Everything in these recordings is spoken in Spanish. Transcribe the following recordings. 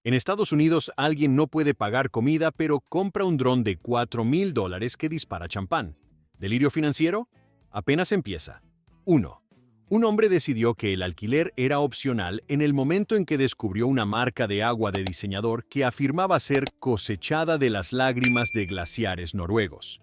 En Estados Unidos, alguien no puede pagar comida, pero compra un dron de $4,000 que dispara champán. ¿Delirio financiero? Apenas empieza. 1. Un hombre decidió que el alquiler era opcional en el momento en que descubrió una marca de agua de diseñador que afirmaba ser cosechada de las lágrimas de glaciares noruegos.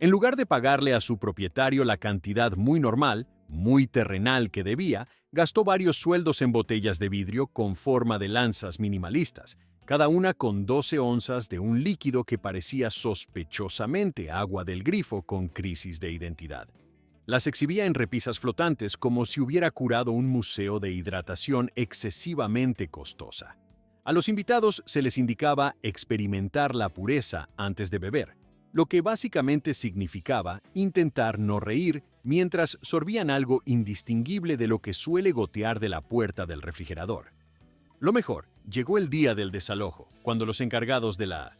En lugar de pagarle a su propietario la cantidad muy normal, muy terrenal que debía, gastó varios sueldos en botellas de vidrio con forma de lanzas minimalistas, cada una con 12 onzas de un líquido que parecía sospechosamente agua del grifo con crisis de identidad. Las exhibía en repisas flotantes como si hubiera curado un museo de hidratación excesivamente costosa. A los invitados se les indicaba experimentar la pureza antes de beber, lo que básicamente significaba intentar no reír mientras sorbían algo indistinguible de lo que suele gotear de la puerta del refrigerador. Lo mejor, llegó el día del desalojo, cuando los encargados de la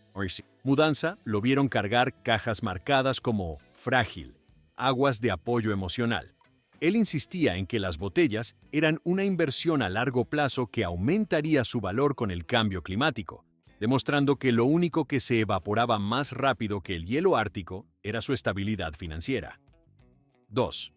mudanza lo vieron cargar cajas marcadas como frágil, aguas de apoyo emocional. Él insistía en que las botellas eran una inversión a largo plazo que aumentaría su valor con el cambio climático, demostrando que lo único que se evaporaba más rápido que el hielo ártico era su estabilidad financiera. 2.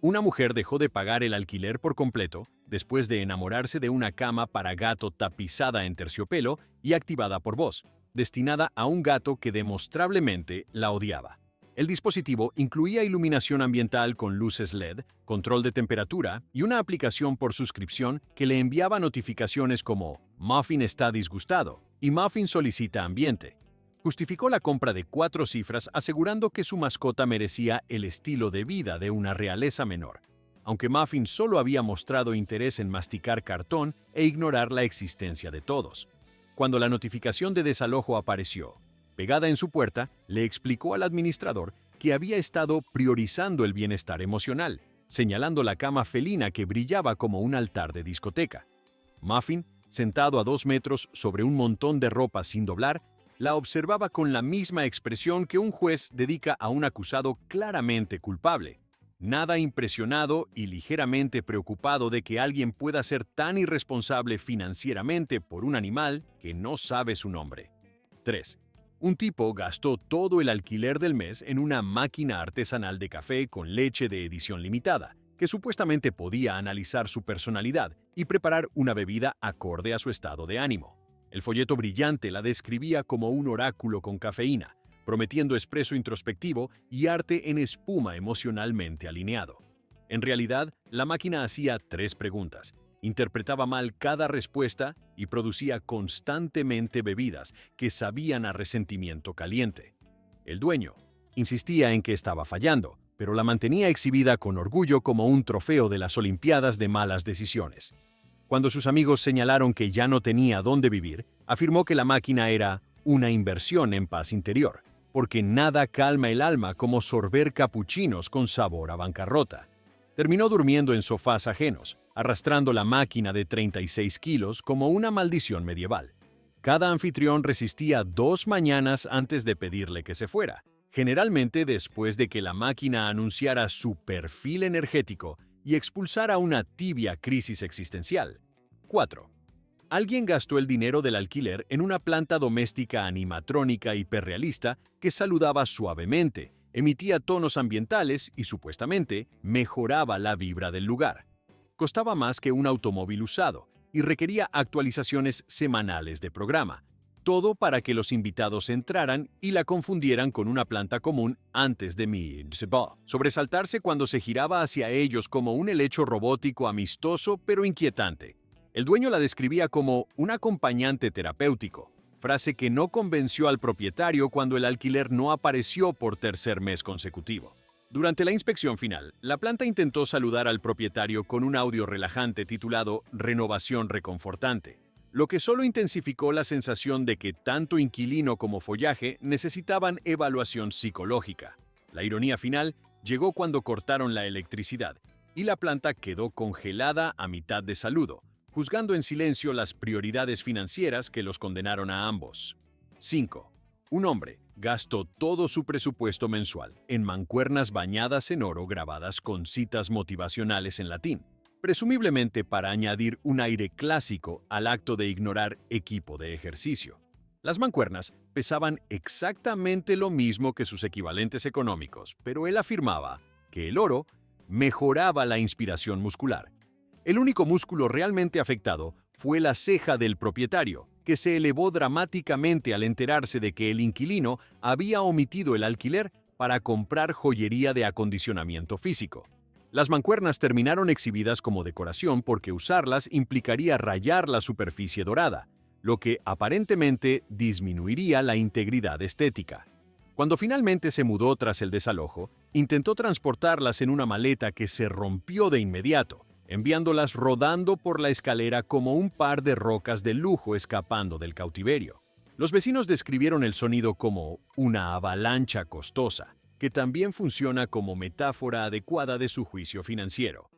Una mujer dejó de pagar el alquiler por completo después de enamorarse de una cama para gato tapizada en terciopelo y activada por voz, destinada a un gato que demostrablemente la odiaba. El dispositivo incluía iluminación ambiental con luces LED, control de temperatura y una aplicación por suscripción que le enviaba notificaciones como Muffin está disgustado y Muffin solicita ambiente. Justificó la compra de 4 cifras asegurando que su mascota merecía el estilo de vida de una realeza menor, aunque Muffin solo había mostrado interés en masticar cartón e ignorar la existencia de todos. Cuando la notificación de desalojo apareció, pegada en su puerta, le explicó al administrador que había estado priorizando el bienestar emocional, señalando la cama felina que brillaba como un altar de discoteca. Muffin, sentado a 2 metros sobre un montón de ropa sin doblar, la observaba con la misma expresión que un juez dedica a un acusado claramente culpable, nada impresionado y ligeramente preocupado de que alguien pueda ser tan irresponsable financieramente por un animal que no sabe su nombre. 3. Un tipo gastó todo el alquiler del mes en una máquina artesanal de café con leche de edición limitada, que supuestamente podía analizar su personalidad y preparar una bebida acorde a su estado de ánimo. El folleto brillante la describía como un oráculo con cafeína, prometiendo espresso introspectivo y arte en espuma emocionalmente alineado. En realidad, la máquina hacía 3 preguntas, interpretaba mal cada respuesta y producía constantemente bebidas que sabían a resentimiento caliente. El dueño insistía en que estaba fallando, pero la mantenía exhibida con orgullo como un trofeo de las Olimpiadas de malas decisiones. Cuando sus amigos señalaron que ya no tenía dónde vivir, afirmó que la máquina era una inversión en paz interior, porque nada calma el alma como sorber capuchinos con sabor a bancarrota. Terminó durmiendo en sofás ajenos, arrastrando la máquina de 36 kilos como una maldición medieval. Cada anfitrión resistía 2 mañanas antes de pedirle que se fuera, generalmente después de que la máquina anunciara su perfil energético y expulsara una tibia crisis existencial. 4. Alguien gastó el dinero del alquiler en una planta doméstica animatrónica hiperrealista que saludaba suavemente, emitía tonos ambientales y supuestamente mejoraba la vibra del lugar. Costaba más que un automóvil usado y requería actualizaciones semanales de programa, todo para que los invitados entraran y la confundieran con una planta común antes de sobresaltarse cuando se giraba hacia ellos como un helecho robótico amistoso pero inquietante. El dueño la describía como un acompañante terapéutico, frase que no convenció al propietario cuando el alquiler no apareció por tercer mes consecutivo. Durante la inspección final, la planta intentó saludar al propietario con un audio relajante titulado Renovación Reconfortante, lo que solo intensificó la sensación de que tanto inquilino como follaje necesitaban evaluación psicológica. La ironía final llegó cuando cortaron la electricidad y la planta quedó congelada a mitad de saludo, juzgando en silencio las prioridades financieras que los condenaron a ambos. 5. Un hombre gastó todo su presupuesto mensual en mancuernas bañadas en oro grabadas con citas motivacionales en latín. presumiblemente para añadir un aire clásico al acto de ignorar equipo de ejercicio. Las mancuernas pesaban exactamente lo mismo que sus equivalentes económicos, pero él afirmaba que el oro mejoraba la inspiración muscular. El único músculo realmente afectado fue la ceja del propietario, que se elevó dramáticamente al enterarse de que el inquilino había omitido el alquiler para comprar joyería de acondicionamiento físico. Las mancuernas terminaron exhibidas como decoración porque usarlas implicaría rayar la superficie dorada, lo que aparentemente disminuiría la integridad estética. Cuando finalmente se mudó tras el desalojo, intentó transportarlas en una maleta que se rompió de inmediato, enviándolas rodando por la escalera como un par de rocas de lujo escapando del cautiverio. Los vecinos describieron el sonido como una avalancha costosa, que también funciona como metáfora adecuada de su juicio financiero.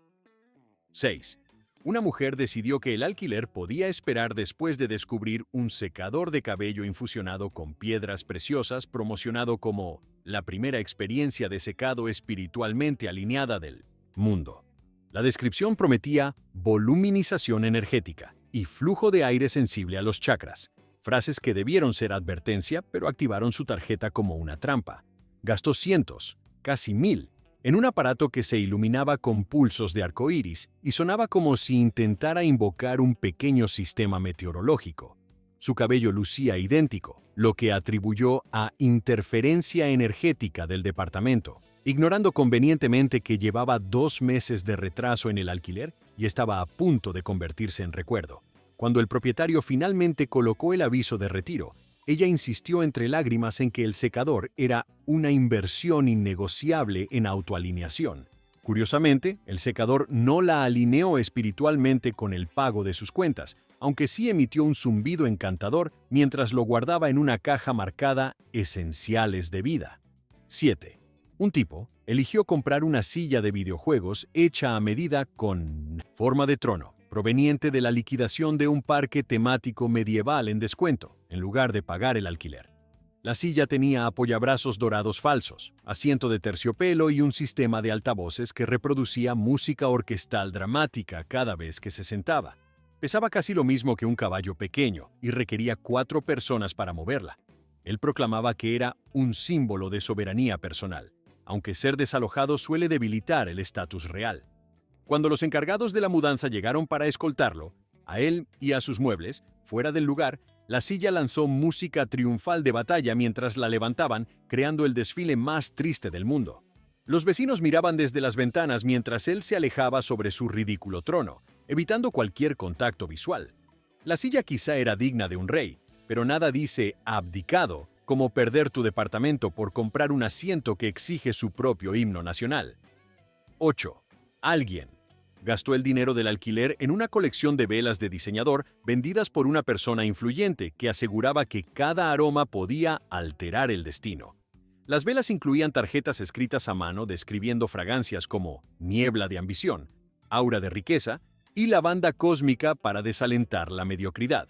6. Una mujer decidió que el alquiler podía esperar después de descubrir un secador de cabello infusionado con piedras preciosas promocionado como la primera experiencia de secado espiritualmente alineada del mundo. La descripción prometía voluminización energética y flujo de aire sensible a los chakras, frases que debieron ser advertencia, pero activaron su tarjeta como una trampa. Gastó cientos, casi 1000, en un aparato que se iluminaba con pulsos de arcoíris y sonaba como si intentara invocar un pequeño sistema meteorológico. Su cabello lucía idéntico, lo que atribuyó a interferencia energética del departamento, ignorando convenientemente que llevaba 2 meses de retraso en el alquiler y estaba a punto de convertirse en recuerdo. Cuando el propietario finalmente colocó el aviso de retiro, ella insistió entre lágrimas en que el secador era una inversión innegociable en autoalineación. Curiosamente, el secador no la alineó espiritualmente con el pago de sus cuentas, aunque sí emitió un zumbido encantador mientras lo guardaba en una caja marcada Esenciales de vida. 7. Un tipo eligió comprar una silla de videojuegos hecha a medida con forma de trono, proveniente de la liquidación de un parque temático medieval en descuento, en lugar de pagar el alquiler. La silla tenía apoyabrazos dorados falsos, asiento de terciopelo y un sistema de altavoces que reproducía música orquestal dramática cada vez que se sentaba. Pesaba casi lo mismo que un caballo pequeño y requería 4 personas para moverla. Él proclamaba que era un símbolo de soberanía personal, aunque ser desalojado suele debilitar el estatus real. Cuando los encargados de la mudanza llegaron para escoltarlo, a él y a sus muebles, fuera del lugar, la silla lanzó música triunfal de batalla mientras la levantaban, creando el desfile más triste del mundo. Los vecinos miraban desde las ventanas mientras él se alejaba sobre su ridículo trono, evitando cualquier contacto visual. La silla quizá era digna de un rey, pero nada dice abdicado como perder tu departamento por comprar un asiento que exige su propio himno nacional. 8. Alguien gastó el dinero del alquiler en una colección de velas de diseñador vendidas por una persona influyente que aseguraba que cada aroma podía alterar el destino. Las velas incluían tarjetas escritas a mano describiendo fragancias como niebla de ambición, aura de riqueza y lavanda cósmica para desalentar la mediocridad.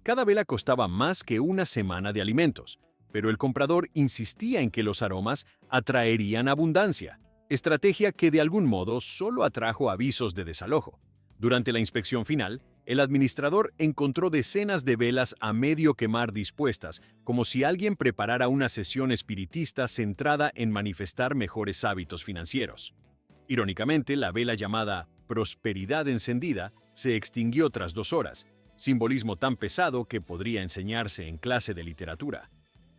Cada vela costaba más que una semana de alimentos, pero el comprador insistía en que los aromas atraerían abundancia, estrategia que de algún modo solo atrajo avisos de desalojo. Durante la inspección final, el administrador encontró decenas de velas a medio quemar dispuestas, como si alguien preparara una sesión espiritista centrada en manifestar mejores hábitos financieros. Irónicamente, la vela llamada Prosperidad encendida se extinguió tras 2 horas, simbolismo tan pesado que podría enseñarse en clase de literatura.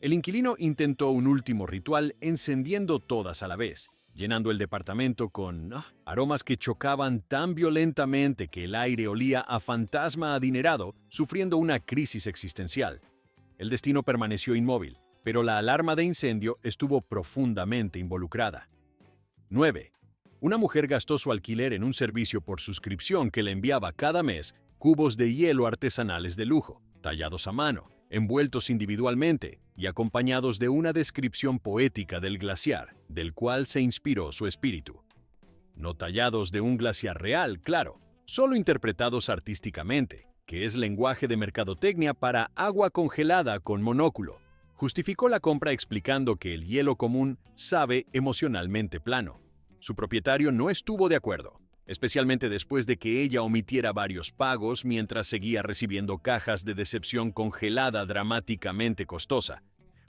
El inquilino intentó un último ritual encendiendo todas a la vez, llenando el departamento con aromas que chocaban tan violentamente que el aire olía a fantasma adinerado, sufriendo una crisis existencial. El destino permaneció inmóvil, pero la alarma de incendio estuvo profundamente involucrada. 9. Una mujer gastó su alquiler en un servicio por suscripción que le enviaba cada mes cubos de hielo artesanales de lujo, tallados a mano, envueltos individualmente y acompañados de una descripción poética del glaciar, del cual se inspiró su espíritu. No tallados de un glaciar real, claro, solo interpretados artísticamente, que es lenguaje de mercadotecnia para agua congelada con monóculo. Justificó la compra explicando que el hielo común sabe emocionalmente plano. Su propietario no estuvo de acuerdo. especialmente después de que ella omitiera varios pagos mientras seguía recibiendo cajas de decepción congelada dramáticamente costosa.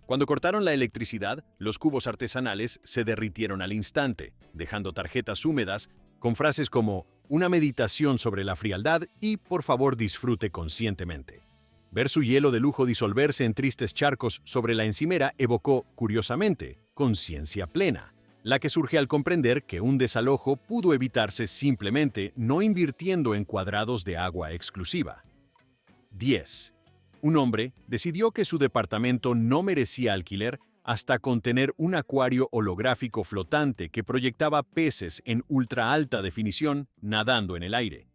Cuando cortaron la electricidad, los cubos artesanales se derritieron al instante, dejando tarjetas húmedas con frases como «una meditación sobre la frialdad» y «por favor disfrute conscientemente». Ver su hielo de lujo disolverse en tristes charcos sobre la encimera evocó, curiosamente, conciencia plena, la que surge al comprender que un desalojo pudo evitarse simplemente no invirtiendo en cuadrados de agua exclusiva. 10. Un hombre decidió que su departamento no merecía alquiler hasta contener un acuario holográfico flotante que proyectaba peces en ultra alta definición nadando en el aire.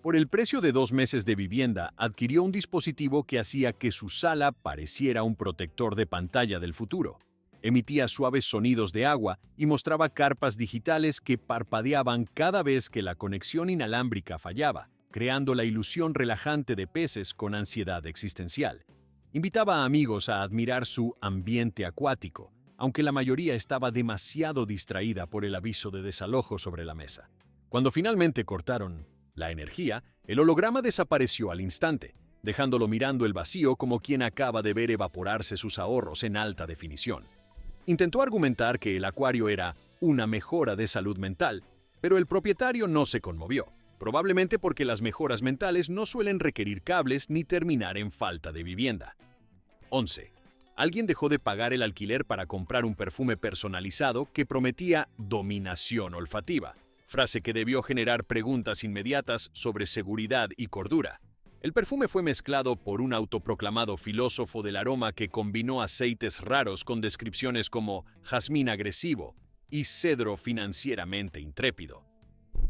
Por el precio de 2 meses de vivienda, adquirió un dispositivo que hacía que su sala pareciera un protector de pantalla del futuro. Emitía suaves sonidos de agua y mostraba carpas digitales que parpadeaban cada vez que la conexión inalámbrica fallaba, creando la ilusión relajante de peces con ansiedad existencial. Invitaba a amigos a admirar su ambiente acuático, aunque la mayoría estaba demasiado distraída por el aviso de desalojo sobre la mesa. Cuando finalmente cortaron la energía, el holograma desapareció al instante, dejándolo mirando el vacío como quien acaba de ver evaporarse sus ahorros en alta definición. Intentó argumentar que el acuario era una mejora de salud mental, pero el propietario no se conmovió, probablemente porque las mejoras mentales no suelen requerir cables ni terminar en falta de vivienda. 11. Alguien dejó de pagar el alquiler para comprar un perfume personalizado que prometía dominación olfativa, frase que debió generar preguntas inmediatas sobre seguridad y cordura. El perfume fue mezclado por un autoproclamado filósofo del aroma que combinó aceites raros con descripciones como jazmín agresivo y cedro financieramente intrépido.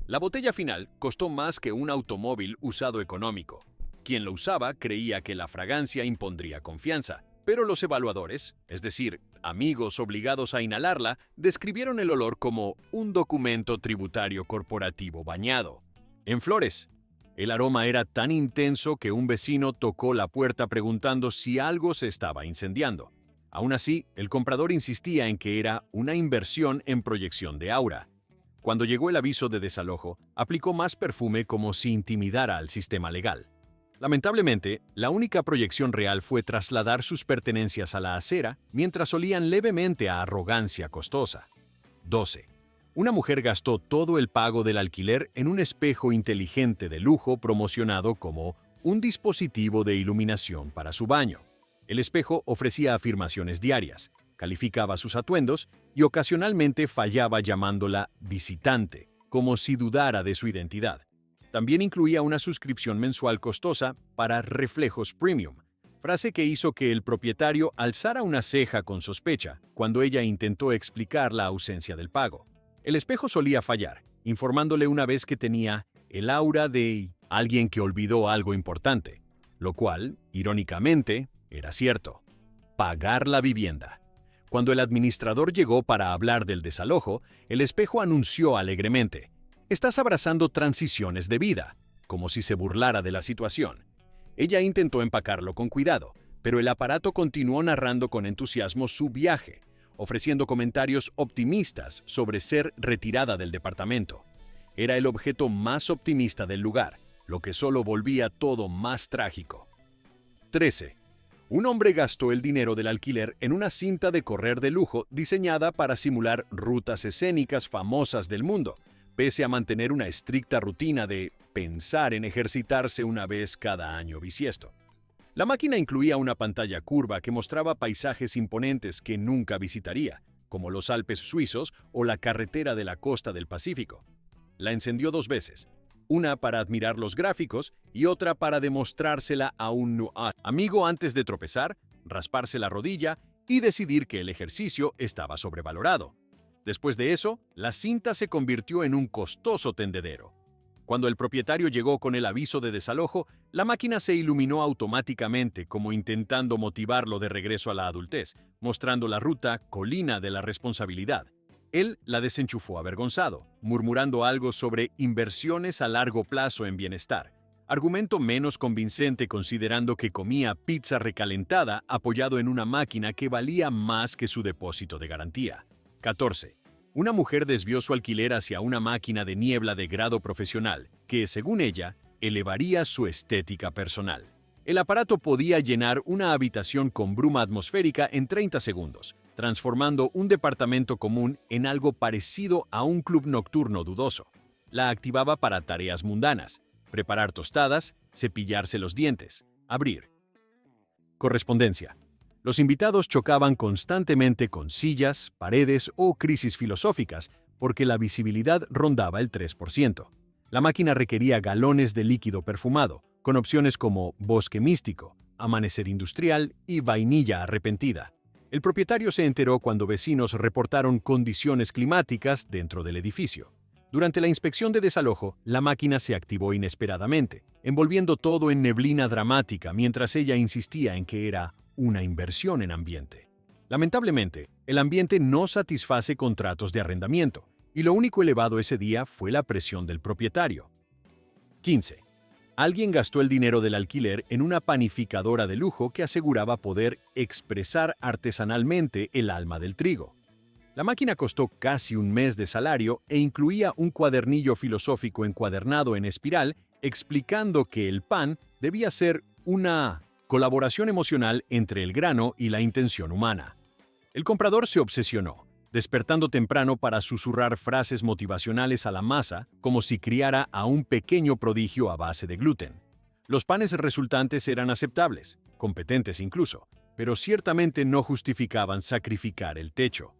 La botella final costó más que un automóvil usado económico. Quien lo usaba creía que la fragancia impondría confianza, pero los evaluadores, es decir, amigos obligados a inhalarla, describieron el olor como un documento tributario corporativo bañado en flores. El aroma era tan intenso que un vecino tocó la puerta preguntando si algo se estaba incendiando. Aún así, el comprador insistía en que era una inversión en proyección de aura. Cuando llegó el aviso de desalojo, aplicó más perfume como si intimidara al sistema legal. Lamentablemente, la única proyección real fue trasladar sus pertenencias a la acera mientras olían levemente a arrogancia costosa. 12. Una mujer gastó todo el pago del alquiler en un espejo inteligente de lujo promocionado como un dispositivo de iluminación para su baño. El espejo ofrecía afirmaciones diarias, calificaba sus atuendos y ocasionalmente fallaba llamándola visitante, como si dudara de su identidad. También incluía una suscripción mensual costosa para reflejos premium, frase que hizo que el propietario alzara una ceja con sospecha cuando ella intentó explicar la ausencia del pago. El espejo solía fallar, informándole una vez que tenía el aura de alguien que olvidó algo importante, lo cual, irónicamente, era cierto: pagar la vivienda. Cuando el administrador llegó para hablar del desalojo, el espejo anunció alegremente: «Estás abrazando transiciones de vida», como si se burlara de la situación. Ella intentó empacarlo con cuidado, pero el aparato continuó narrando con entusiasmo su viaje, ofreciendo comentarios optimistas sobre ser retirada del departamento. Era el objeto más optimista del lugar, lo que solo volvía todo más trágico. 13. Un hombre gastó el dinero del alquiler en una cinta de correr de lujo diseñada para simular rutas escénicas famosas del mundo, pese a mantener una estricta rutina de pensar en ejercitarse una vez cada año bisiesto. La máquina incluía una pantalla curva que mostraba paisajes imponentes que nunca visitaría, como los Alpes suizos o la carretera de la costa del Pacífico. La encendió 2 veces, una para admirar los gráficos y otra para demostrársela a un amigo antes de tropezar, rasparse la rodilla y decidir que el ejercicio estaba sobrevalorado. Después de eso, la cinta se convirtió en un costoso tendedero. Cuando el propietario llegó con el aviso de desalojo, la máquina se iluminó automáticamente como intentando motivarlo de regreso a la adultez, mostrando la ruta colina de la responsabilidad. Él la desenchufó avergonzado, murmurando algo sobre inversiones a largo plazo en bienestar, argumento menos convincente considerando que comía pizza recalentada apoyado en una máquina que valía más que su depósito de garantía. 14. Una mujer desvió su alquiler hacia una máquina de niebla de grado profesional que, según ella, elevaría su estética personal. El aparato podía llenar una habitación con bruma atmosférica en 30 segundos, transformando un departamento común en algo parecido a un club nocturno dudoso. La activaba para tareas mundanas: preparar tostadas, cepillarse los dientes, abrir correspondencia. Los invitados chocaban constantemente con sillas, paredes o crisis filosóficas porque la visibilidad rondaba el 3%. La máquina requería galones de líquido perfumado, con opciones como bosque místico, amanecer industrial y vainilla arrepentida. El propietario se enteró cuando vecinos reportaron condiciones climáticas dentro del edificio. Durante la inspección de desalojo, la máquina se activó inesperadamente, envolviendo todo en neblina dramática mientras ella insistía en que era una inversión en ambiente. Lamentablemente, el ambiente no satisface contratos de arrendamiento, y lo único elevado ese día fue la presión del propietario. 15. Alguien gastó el dinero del alquiler en una panificadora de lujo que aseguraba poder expresar artesanalmente el alma del trigo. La máquina costó casi un mes de salario e incluía un cuadernillo filosófico encuadernado en espiral explicando que el pan debía ser una colaboración emocional entre el grano y la intención humana. El comprador se obsesionó, despertando temprano para susurrar frases motivacionales a la masa como si criara a un pequeño prodigio a base de gluten. Los panes resultantes eran aceptables, competentes incluso, pero ciertamente no justificaban sacrificar el techo.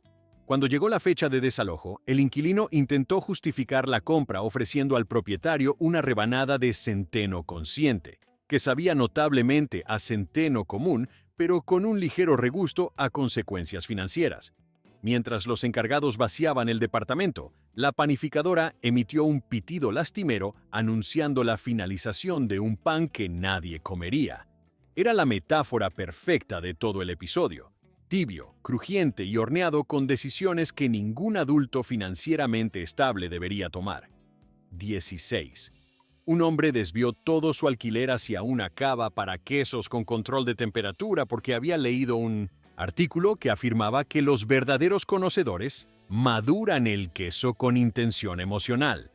Cuando llegó la fecha de desalojo, el inquilino intentó justificar la compra ofreciendo al propietario una rebanada de centeno consciente, que sabía notablemente a centeno común, pero con un ligero regusto a consecuencias financieras. Mientras los encargados vaciaban el departamento, la panificadora emitió un pitido lastimero anunciando la finalización de un pan que nadie comería. Era la metáfora perfecta de todo el episodio: tibio, crujiente y horneado con decisiones que ningún adulto financieramente estable debería tomar. 16. Un hombre desvió todo su alquiler hacia una cava para quesos con control de temperatura porque había leído un artículo que afirmaba que los verdaderos conocedores maduran el queso con intención emocional.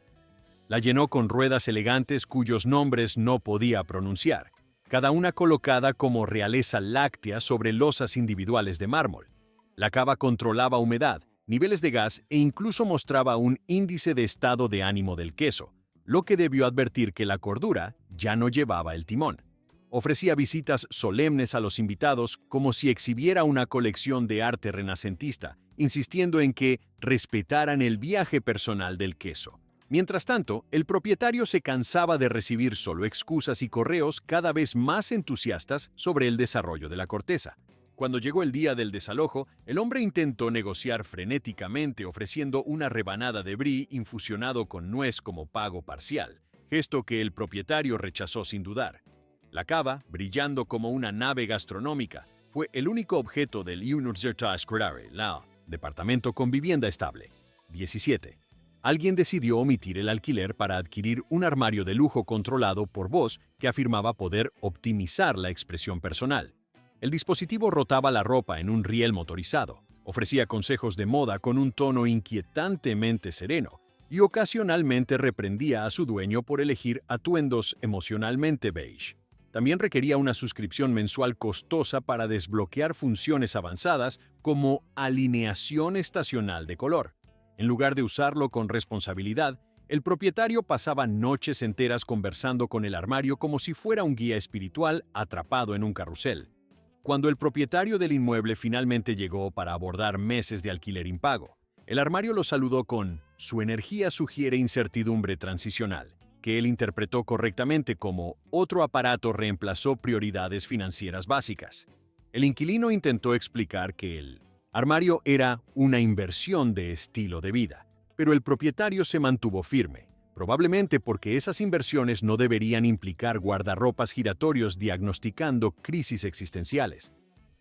La llenó con ruedas elegantes cuyos nombres no podía pronunciar, cada una colocada como realeza láctea sobre losas individuales de mármol. La cava controlaba humedad, niveles de gas e incluso mostraba un índice de estado de ánimo del queso, lo que debió advertir que la cordura ya no llevaba el timón. Ofrecía visitas solemnes a los invitados como si exhibiera una colección de arte renacentista, insistiendo en que respetaran el viaje personal del queso. Mientras tanto, el propietario se cansaba de recibir solo excusas y correos cada vez más entusiastas sobre el desarrollo de la corteza. Cuando llegó el día del desalojo, el hombre intentó negociar frenéticamente ofreciendo una rebanada de brie infusionado con nuez como pago parcial, gesto que el propietario rechazó sin dudar. La cava, brillando como una nave gastronómica, fue el único objeto del Universitas la departamento con vivienda estable. 17. Alguien decidió omitir el alquiler para adquirir un armario de lujo controlado por voz que afirmaba poder optimizar la expresión personal. El dispositivo rotaba la ropa en un riel motorizado, ofrecía consejos de moda con un tono inquietantemente sereno y ocasionalmente reprendía a su dueño por elegir atuendos emocionalmente beige. También requería una suscripción mensual costosa para desbloquear funciones avanzadas como alineación estacional de color. En lugar de usarlo con responsabilidad, el propietario pasaba noches enteras conversando con el armario como si fuera un guía espiritual atrapado en un carrusel. Cuando el propietario del inmueble finalmente llegó para abordar meses de alquiler impago, el armario lo saludó con «Su energía sugiere incertidumbre transicional», que él interpretó correctamente como «otro aparato reemplazó prioridades financieras básicas». El inquilino intentó explicar que el armario era una inversión de estilo de vida, pero el propietario se mantuvo firme, probablemente porque esas inversiones no deberían implicar guardarropas giratorios diagnosticando crisis existenciales.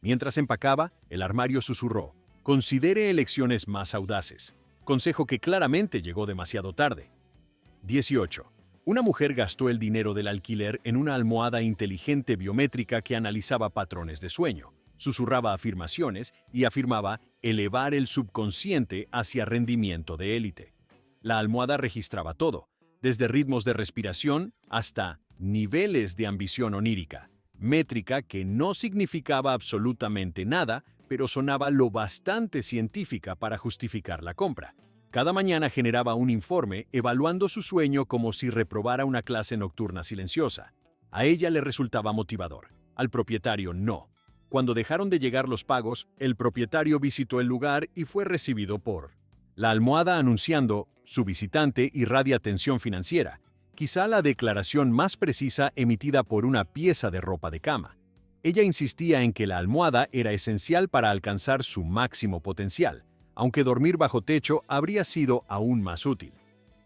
Mientras empacaba, el armario susurró: «Considere elecciones más audaces», consejo que claramente llegó demasiado tarde. 18. Una mujer gastó el dinero del alquiler en una almohada inteligente biométrica que analizaba patrones de sueño, Susurraba afirmaciones y afirmaba elevar el subconsciente hacia rendimiento de élite. La almohada registraba todo, desde ritmos de respiración hasta niveles de ambición onírica, métrica que no significaba absolutamente nada, pero sonaba lo bastante científica para justificar la compra. Cada mañana generaba un informe evaluando su sueño como si reprobara una clase nocturna silenciosa. A ella le resultaba motivador, al propietario no. Cuando dejaron de llegar los pagos, el propietario visitó el lugar y fue recibido por la almohada anunciando su visitante irradia tensión financiera, quizá la declaración más precisa emitida por una pieza de ropa de cama. Ella insistía en que la almohada era esencial para alcanzar su máximo potencial, aunque dormir bajo techo habría sido aún más útil.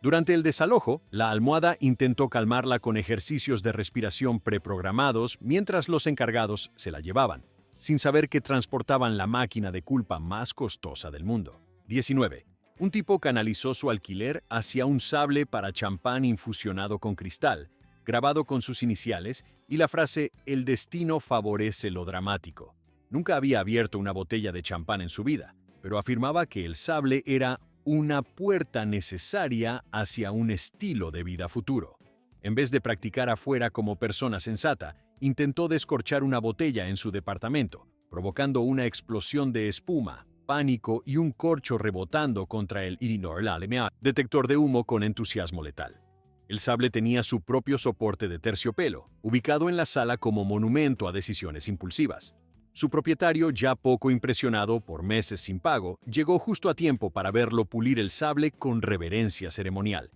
Durante el desalojo, la almohada intentó calmarla con ejercicios de respiración preprogramados mientras los encargados se la llevaban, sin saber que transportaban la máquina de culpa más costosa del mundo. 19. Un tipo canalizó su alquiler hacia un sable para champán infusionado con cristal, grabado con sus iniciales y la frase «El destino favorece lo dramático». Nunca había abierto una botella de champán en su vida, pero afirmaba que el sable era una puerta necesaria hacia un estilo de vida futuro. En vez de practicar afuera como persona sensata, intentó descorchar una botella en su departamento, provocando una explosión de espuma, pánico y un corcho rebotando contra el detector de humo con entusiasmo letal. El sable tenía su propio soporte de terciopelo, ubicado en la sala como monumento a decisiones impulsivas. Su propietario, ya poco impresionado por meses sin pago, llegó justo a tiempo para verlo pulir el sable con reverencia ceremonial.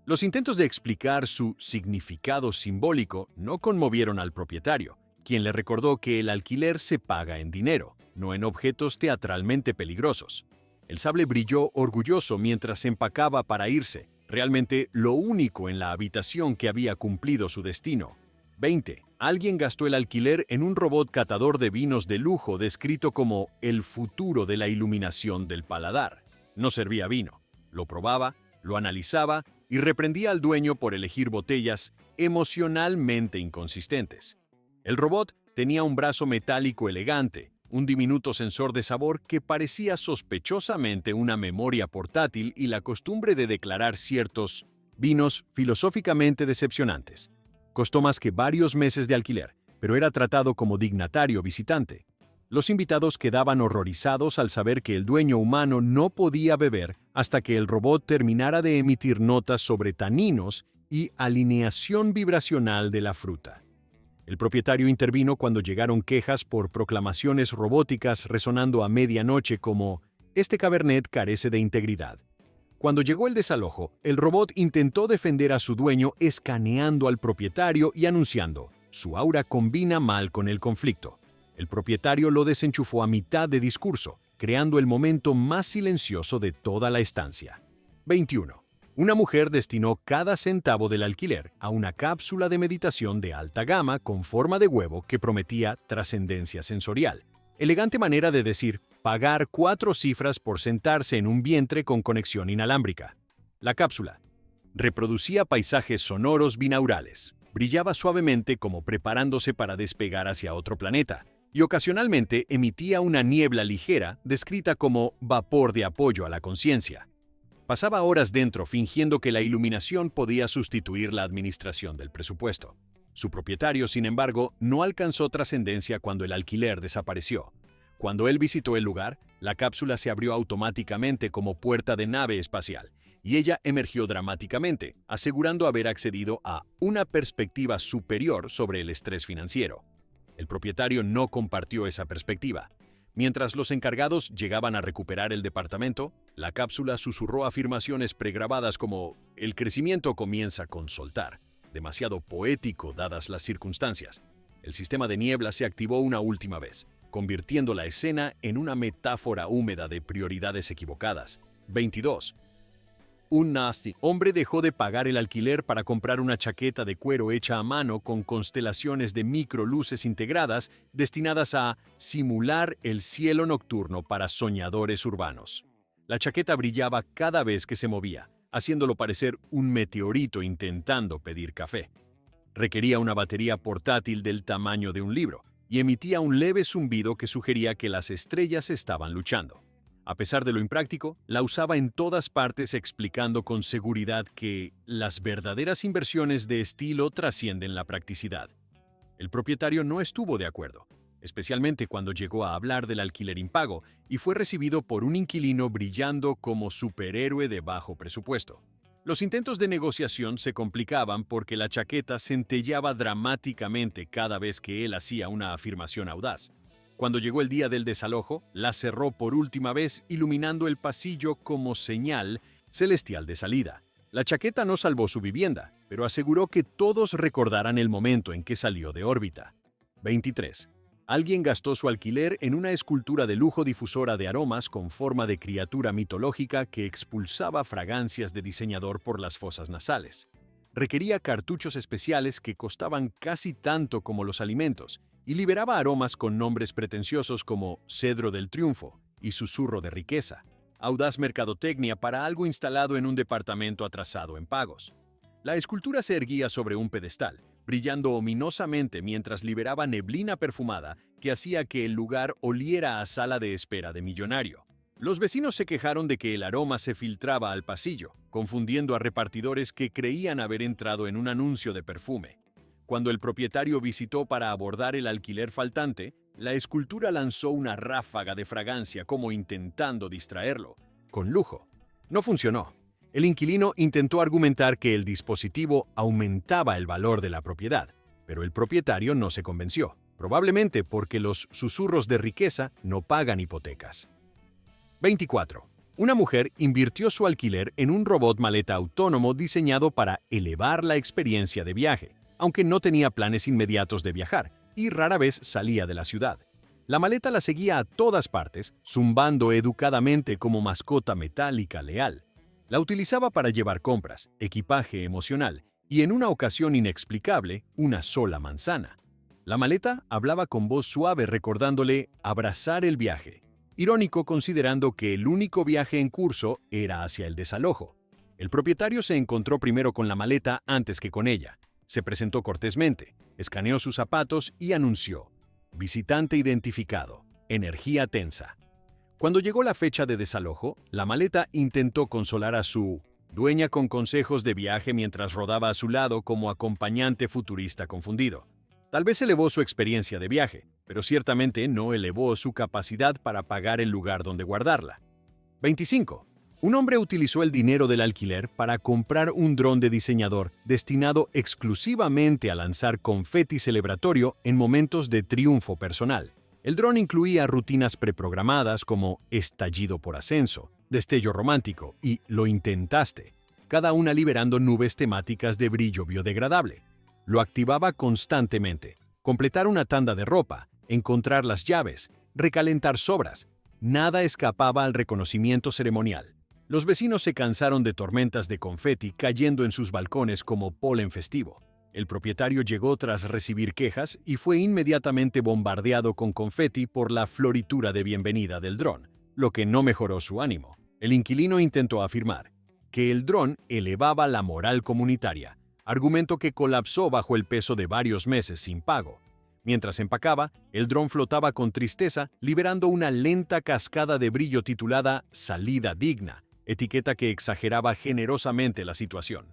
Los intentos de explicar su significado simbólico no conmovieron al propietario, quien le recordó que el alquiler se paga en dinero, no en objetos teatralmente peligrosos. El sable brilló orgulloso mientras empacaba para irse, realmente lo único en la habitación que había cumplido su destino. 20. Alguien gastó el alquiler en un robot catador de vinos de lujo descrito como el futuro de la iluminación del paladar. No servía vino. Lo probaba, lo analizaba y reprendía al dueño por elegir botellas emocionalmente inconsistentes. El robot tenía un brazo metálico elegante, un diminuto sensor de sabor que parecía sospechosamente una memoria portátil y la costumbre de declarar ciertos vinos filosóficamente decepcionantes. Costó más que varios meses de alquiler, pero era tratado como dignatario visitante. Los invitados quedaban horrorizados al saber que el dueño humano no podía beber hasta que el robot terminara de emitir notas sobre taninos y alineación vibracional de la fruta. El propietario intervino cuando llegaron quejas por proclamaciones robóticas resonando a medianoche como «Este cabernet carece de integridad». Cuando llegó el desalojo, el robot intentó defender a su dueño escaneando al propietario y anunciando «Su aura combina mal con el conflicto». El propietario lo desenchufó a mitad de discurso, creando el momento más silencioso de toda la estancia. 21. Una mujer destinó cada centavo del alquiler a una cápsula de meditación de alta gama con forma de huevo que prometía trascendencia sensorial. Elegante manera de decir pagar 4 cifras por sentarse en un vientre con conexión inalámbrica. La cápsula reproducía paisajes sonoros binaurales, brillaba suavemente como preparándose para despegar hacia otro planeta, y ocasionalmente emitía una niebla ligera descrita como vapor de apoyo a la conciencia. Pasaba horas dentro fingiendo que la iluminación podía sustituir la administración del presupuesto. Su propietario, sin embargo, no alcanzó trascendencia cuando el alquiler desapareció. Cuando él visitó el lugar, la cápsula se abrió automáticamente como puerta de nave espacial, y ella emergió dramáticamente, asegurando haber accedido a una perspectiva superior sobre el estrés financiero. El propietario no compartió esa perspectiva. Mientras los encargados llegaban a recuperar el departamento, la cápsula susurró afirmaciones pregrabadas como «El crecimiento comienza con soltar», demasiado poético dadas las circunstancias. El sistema de niebla se activó una última vez, convirtiendo la escena en una metáfora húmeda de prioridades equivocadas. 22. Un nasty hombre dejó de pagar el alquiler para comprar una chaqueta de cuero hecha a mano con constelaciones de microluces integradas destinadas a simular el cielo nocturno para soñadores urbanos. La chaqueta brillaba cada vez que se movía, haciéndolo parecer un meteorito intentando pedir café. Requería una batería portátil del tamaño de un libro, y emitía un leve zumbido que sugería que las estrellas estaban luchando. A pesar de lo impráctico, la usaba en todas partes explicando con seguridad que las verdaderas inversiones de estilo trascienden la practicidad. El propietario no estuvo de acuerdo, especialmente cuando llegó a hablar del alquiler impago y fue recibido por un inquilino brillando como superhéroe de bajo presupuesto. Los intentos de negociación se complicaban porque la chaqueta centelleaba dramáticamente cada vez que él hacía una afirmación audaz. Cuando llegó el día del desalojo, la cerró por última vez, iluminando el pasillo como señal celestial de salida. La chaqueta no salvó su vivienda, pero aseguró que todos recordaran el momento en que salió de órbita. 23. Alguien gastó su alquiler en una escultura de lujo difusora de aromas con forma de criatura mitológica que expulsaba fragancias de diseñador por las fosas nasales. Requería cartuchos especiales que costaban casi tanto como los alimentos y liberaba aromas con nombres pretenciosos como Cedro del Triunfo y Susurro de Riqueza. Audaz mercadotecnia para algo instalado en un departamento atrasado en pagos. La escultura se erguía sobre un pedestal, brillando ominosamente mientras liberaba neblina perfumada que hacía que el lugar oliera a sala de espera de millonario. Los vecinos se quejaron de que el aroma se filtraba al pasillo, confundiendo a repartidores que creían haber entrado en un anuncio de perfume. Cuando el propietario visitó para abordar el alquiler faltante, la escultura lanzó una ráfaga de fragancia como intentando distraerlo. Con lujo. No funcionó. El inquilino intentó argumentar que el dispositivo aumentaba el valor de la propiedad, pero el propietario no se convenció, probablemente porque los susurros de riqueza no pagan hipotecas. 24. Una mujer invirtió su alquiler en un robot maleta autónomo diseñado para elevar la experiencia de viaje, aunque no tenía planes inmediatos de viajar y rara vez salía de la ciudad. La maleta la seguía a todas partes, zumbando educadamente como mascota metálica leal. La utilizaba para llevar compras, equipaje emocional y, en una ocasión inexplicable, una sola manzana. La maleta hablaba con voz suave recordándole abrazar el viaje, irónico considerando que el único viaje en curso era hacia el desalojo. El propietario se encontró primero con la maleta antes que con ella. Se presentó cortésmente, escaneó sus zapatos y anunció: visitante identificado, energía tensa. Cuando llegó la fecha de desalojo, la maleta intentó consolar a su dueña con consejos de viaje mientras rodaba a su lado como acompañante futurista confundido. Tal vez elevó su experiencia de viaje, pero ciertamente no elevó su capacidad para pagar el lugar donde guardarla. 25. Un hombre utilizó el dinero del alquiler para comprar un dron de diseñador destinado exclusivamente a lanzar confeti celebratorio en momentos de triunfo personal. El dron incluía rutinas preprogramadas como estallido por ascenso, destello romántico y lo intentaste, cada una liberando nubes temáticas de brillo biodegradable. Lo activaba constantemente, completar una tanda de ropa, encontrar las llaves, recalentar sobras. Nada escapaba al reconocimiento ceremonial. Los vecinos se cansaron de tormentas de confeti cayendo en sus balcones como polen festivo. El propietario llegó tras recibir quejas y fue inmediatamente bombardeado con confeti por la floritura de bienvenida del dron, lo que no mejoró su ánimo. El inquilino intentó afirmar que el dron elevaba la moral comunitaria, argumento que colapsó bajo el peso de varios meses sin pago. Mientras empacaba, el dron flotaba con tristeza, liberando una lenta cascada de brillo titulada Salida Digna, etiqueta que exageraba generosamente la situación.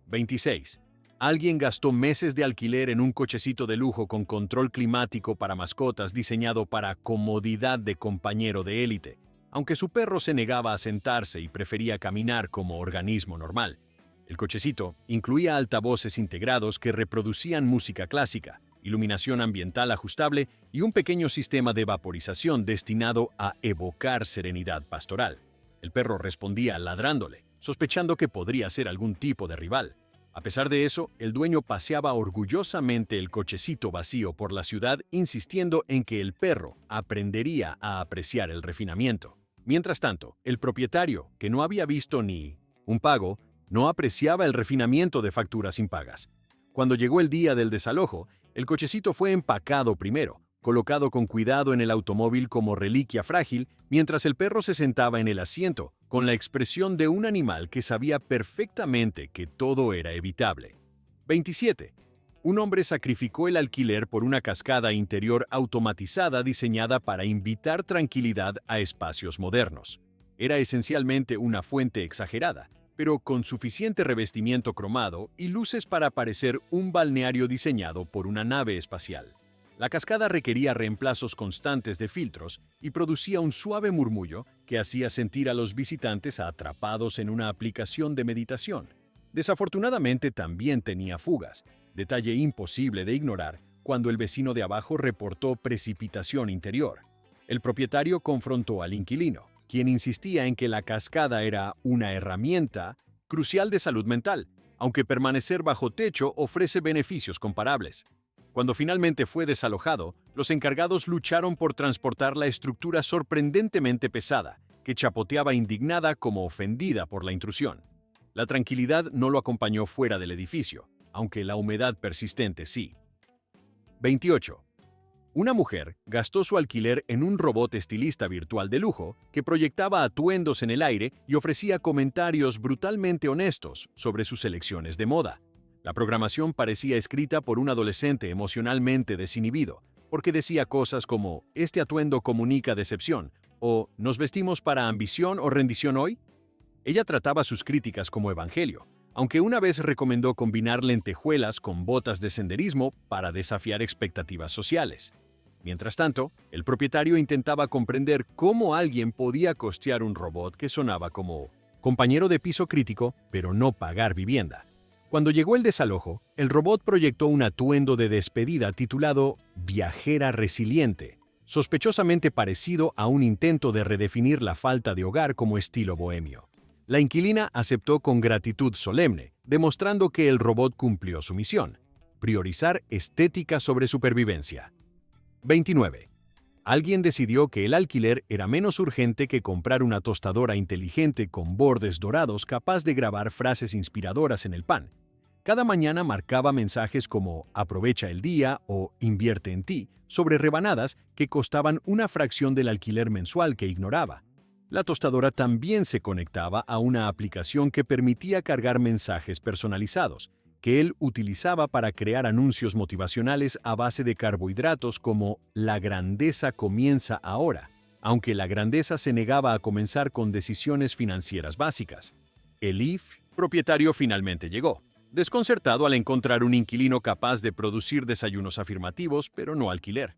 26. Alguien gastó meses de alquiler en un cochecito de lujo con control climático para mascotas diseñado para comodidad de compañero de élite, aunque su perro se negaba a sentarse y prefería caminar como organismo normal. El cochecito incluía altavoces integrados que reproducían música clásica, iluminación ambiental ajustable y un pequeño sistema de vaporización destinado a evocar serenidad pastoral. El perro respondía ladrándole, sospechando que podría ser algún tipo de rival. A pesar de eso, el dueño paseaba orgullosamente el cochecito vacío por la ciudad, insistiendo en que el perro aprendería a apreciar el refinamiento. Mientras tanto, el propietario, que no había visto ni un pago, no apreciaba el refinamiento de facturas impagas. Cuando llegó el día del desalojo, el cochecito fue empacado primero, colocado con cuidado en el automóvil como reliquia frágil, mientras el perro se sentaba en el asiento, con la expresión de un animal que sabía perfectamente que todo era evitable. 27. Un hombre sacrificó el alquiler por una cascada interior automatizada diseñada para invitar tranquilidad a espacios modernos. Era esencialmente una fuente exagerada, pero con suficiente revestimiento cromado y luces para parecer un balneario diseñado por una nave espacial. La cascada requería reemplazos constantes de filtros y producía un suave murmullo que hacía sentir a los visitantes atrapados en una aplicación de meditación. Desafortunadamente también tenía fugas, detalle imposible de ignorar cuando el vecino de abajo reportó precipitación interior. El propietario confrontó al inquilino, quien insistía en que la cascada era una herramienta crucial de salud mental, aunque permanecer bajo techo ofrece beneficios comparables. Cuando finalmente fue desalojado, los encargados lucharon por transportar la estructura sorprendentemente pesada, que chapoteaba indignada como ofendida por la intrusión. La tranquilidad no lo acompañó fuera del edificio, aunque la humedad persistente sí. 28. Una mujer gastó su alquiler en un robot estilista virtual de lujo que proyectaba atuendos en el aire y ofrecía comentarios brutalmente honestos sobre sus elecciones de moda. La programación parecía escrita por un adolescente emocionalmente desinhibido, porque decía cosas como «este atuendo comunica decepción» o «¿nos vestimos para ambición o rendición hoy?». Ella trataba sus críticas como evangelio, aunque una vez recomendó combinar lentejuelas con botas de senderismo para desafiar expectativas sociales. Mientras tanto, el propietario intentaba comprender cómo alguien podía costear un robot que sonaba como compañero de piso crítico, pero no pagar vivienda. Cuando llegó el desalojo, el robot proyectó un atuendo de despedida titulado Viajera Resiliente, sospechosamente parecido a un intento de redefinir la falta de hogar como estilo bohemio. La inquilina aceptó con gratitud solemne, demostrando que el robot cumplió su misión: priorizar estética sobre supervivencia. 29. Alguien decidió que el alquiler era menos urgente que comprar una tostadora inteligente con bordes dorados capaz de grabar frases inspiradoras en el pan. Cada mañana marcaba mensajes como «aprovecha el día» o «invierte en ti» sobre rebanadas que costaban una fracción del alquiler mensual que ignoraba. La tostadora también se conectaba a una aplicación que permitía cargar mensajes personalizados, que él utilizaba para crear anuncios motivacionales a base de carbohidratos como «La grandeza comienza ahora», aunque la grandeza se negaba a comenzar con decisiones financieras básicas. El propietario finalmente llegó, desconcertado al encontrar un inquilino capaz de producir desayunos afirmativos, pero no alquiler.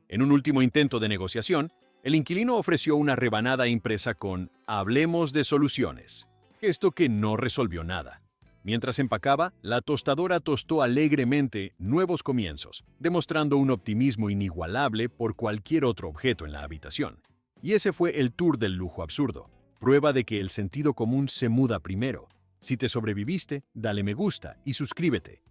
En un último intento de negociación, el inquilino ofreció una rebanada impresa con «Hablemos de soluciones», gesto que no resolvió nada. Mientras empacaba, la tostadora tostó alegremente nuevos comienzos, demostrando un optimismo inigualable por cualquier otro objeto en la habitación. Y ese fue el tour del lujo absurdo, prueba de que el sentido común se muda primero. Si te sobreviviste, dale me gusta y suscríbete.